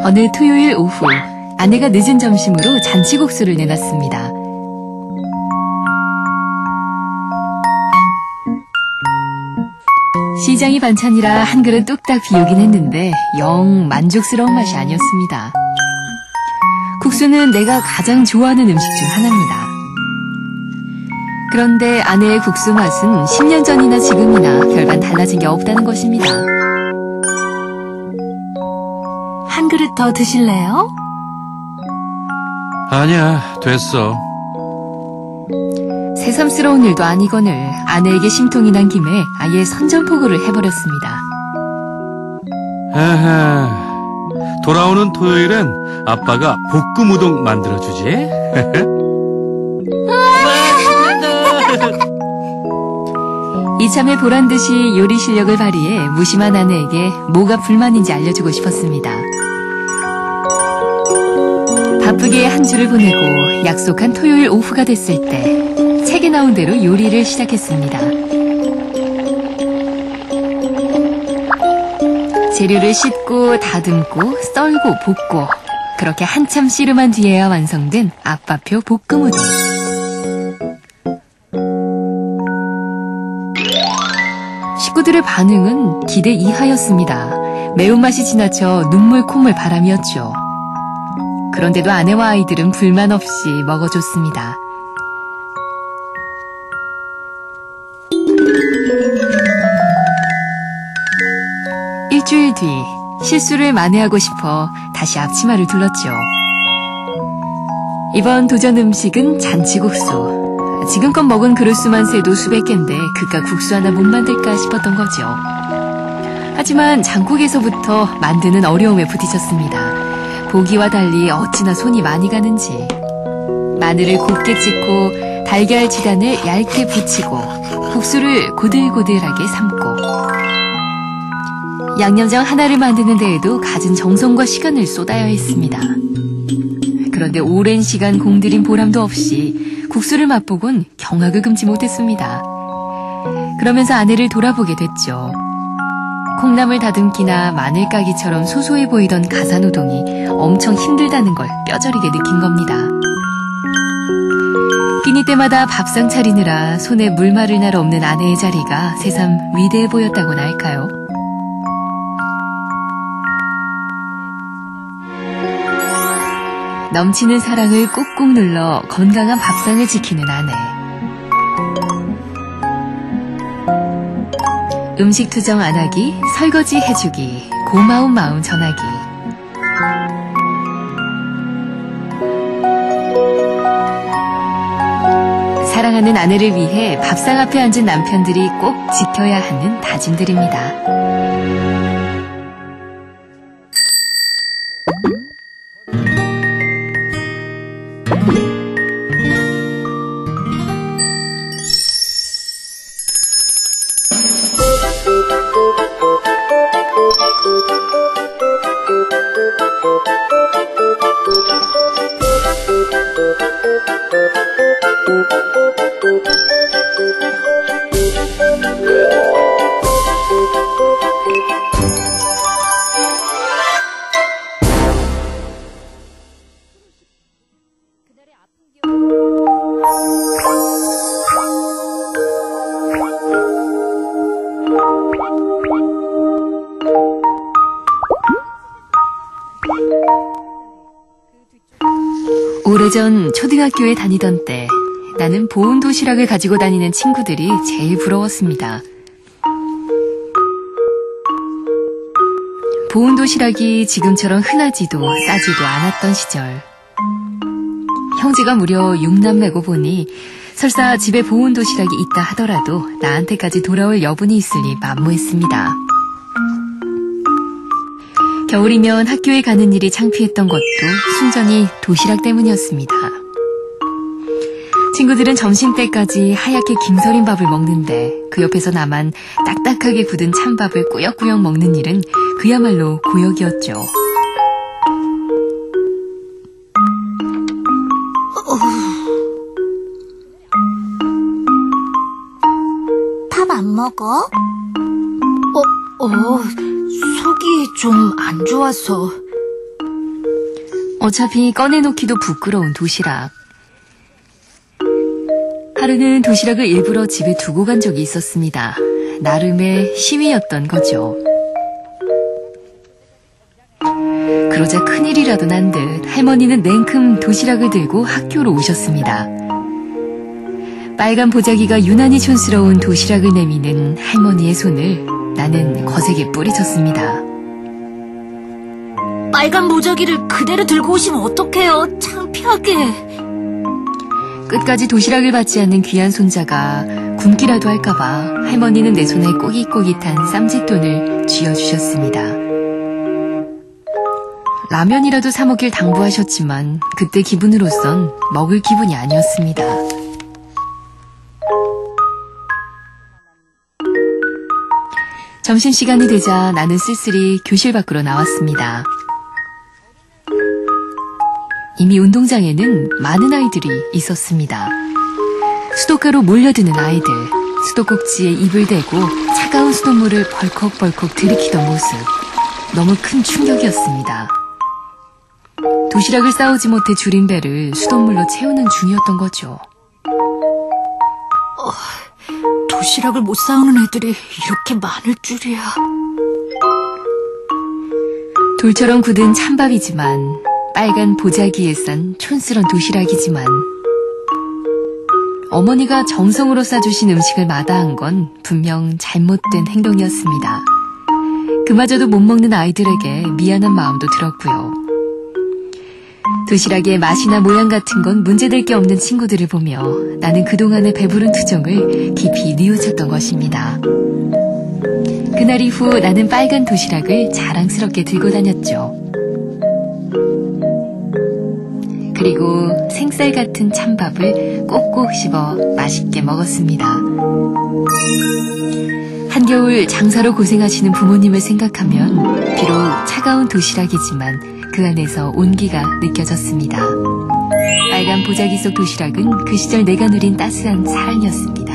어느 토요일 오후, 아내가 늦은 점심으로 잔치국수를 내놨습니다. 시장이 반찬이라 한 그릇 뚝딱 비우긴 했는데 영 만족스러운 맛이 아니었습니다. 국수는 내가 가장 좋아하는 음식 중 하나입니다. 그런데 아내의 국수 맛은 10년 전이나 지금이나 별반 달라진 게 없다는 것입니다. 한 그릇 더 드실래요? 아니야, 됐어. 새삼스러운 일도 아니거늘 아내에게 심통이 난 김에 아예 선전포고를 해버렸습니다. 에헤, 돌아오는 토요일엔 아빠가 볶음 우동 만들어주지? 이참에 보란듯이 요리 실력을 발휘해 무심한 아내에게 뭐가 불만인지 알려주고 싶었습니다. 바쁘게 한 주를 보내고 약속한 토요일 오후가 됐을 때 책에 나온 대로 요리를 시작했습니다. 재료를 씻고 다듬고 썰고 볶고 그렇게 한참 씨름한 뒤에야 완성된 아빠표 볶음 우동. 식구들의 반응은 기대 이하였습니다. 매운맛이 지나쳐 눈물 콧물 바람이었죠. 그런데도 아내와 아이들은 불만 없이 먹어줬습니다. 일주일 뒤 실수를 만회하고 싶어 다시 앞치마를 둘렀죠. 이번 도전 음식은 잔치국수. 지금껏 먹은 그릇수만 세도 수백 개인데 그깟 국수 하나 못 만들까 싶었던 거죠. 하지만 장국에서부터 만드는 어려움에 부딪혔습니다. 보기와 달리 어찌나 손이 많이 가는지. 마늘을 곱게 찍고 달걀 지단을 얇게 붙이고 국수를 고들고들하게 삶고 양념장 하나를 만드는 데에도 갖은 정성과 시간을 쏟아야 했습니다. 그런데 오랜 시간 공들인 보람도 없이 국수를 맛보곤 경악을 금치 못했습니다. 그러면서 아내를 돌아보게 됐죠. 콩나물 다듬기나 마늘 까기처럼 소소해 보이던 가사노동이 엄청 힘들다는 걸 뼈저리게 느낀 겁니다. 끼니 때마다 밥상 차리느라 손에 물 마를 날 없는 아내의 자리가 새삼 위대해 보였다고나 할까요? 넘치는 사랑을 꾹꾹 눌러 건강한 밥상을 지키는 아내. 음식 투정 안 하기, 설거지 해주기, 고마운 마음 전하기. 사랑하는 아내를 위해 밥상 앞에 앉은 남편들이 꼭 지켜야 하는 다짐들입니다. 오래전 초등학교에 다니던 때 나는 보온 도시락을 가지고 다니는 친구들이 제일 부러웠습니다. 보온 도시락이 지금처럼 흔하지도 싸지도 않았던 시절. 형제가 무려 6남매고 보니 설사 집에 보온 도시락이 있다 하더라도 나한테까지 돌아올 여분이 있으니 만무했습니다. 겨울이면 학교에 가는 일이 창피했던 것도 순전히 도시락 때문이었습니다. 친구들은 점심때까지 하얗게 김서린 밥을 먹는데 그 옆에서 나만 딱딱하게 굳은 찬밥을 꾸역꾸역 먹는 일은 그야말로 고역이었죠. 밥 안 먹어? 속이 좀 안 좋아서. 어차피 꺼내놓기도 부끄러운 도시락. 하루는 도시락을 일부러 집에 두고 간 적이 있었습니다. 나름의 시위였던 거죠. 그러자 큰일이라도 난 듯 할머니는 냉큼 도시락을 들고 학교로 오셨습니다. 빨간 보자기가 유난히 촌스러운 도시락을 내미는 할머니의 손을 나는 거세게 뿌리쳤습니다. 빨간 보자기를 그대로 들고 오시면 어떡해요? 창피하게. 끝까지 도시락을 받지 않는 귀한 손자가 굶기라도 할까봐 할머니는 내 손에 꼬깃꼬깃한 쌈짓돈을 쥐어주셨습니다. 라면이라도 사 먹길 당부하셨지만 그때 기분으로선 먹을 기분이 아니었습니다. 점심시간이 되자 나는 쓸쓸히 교실 밖으로 나왔습니다. 이미 운동장에는 많은 아이들이 있었습니다. 수도가로 몰려드는 아이들, 수도꼭지에 입을 대고 차가운 수돗물을 벌컥벌컥 들이키던 모습, 너무 큰 충격이었습니다. 도시락을 싸오지 못해 줄인 배를 수돗물로 채우는 중이었던 거죠. 도시락을 못 싸우는 애들이 이렇게 많을 줄이야. 돌처럼 굳은 찬밥이지만 빨간 보자기에 싼 촌스런 도시락이지만 어머니가 정성으로 싸주신 음식을 마다한 건 분명 잘못된 행동이었습니다. 그마저도 못 먹는 아이들에게 미안한 마음도 들었고요. 도시락의 맛이나 모양 같은 건 문제될 게 없는 친구들을 보며 나는 그동안의 배부른 투정을 깊이 뉘우쳤던 것입니다. 그날 이후 나는 빨간 도시락을 자랑스럽게 들고 다녔죠. 그리고 생쌀 같은 찬밥을 꼭꼭 씹어 맛있게 먹었습니다. 한겨울 장사로 고생하시는 부모님을 생각하면 비록 차가운 도시락이지만 그 안에서 온기가 느껴졌습니다. 빨간 보자기 속 도시락은 그 시절 내가 누린 따스한 사랑이었습니다.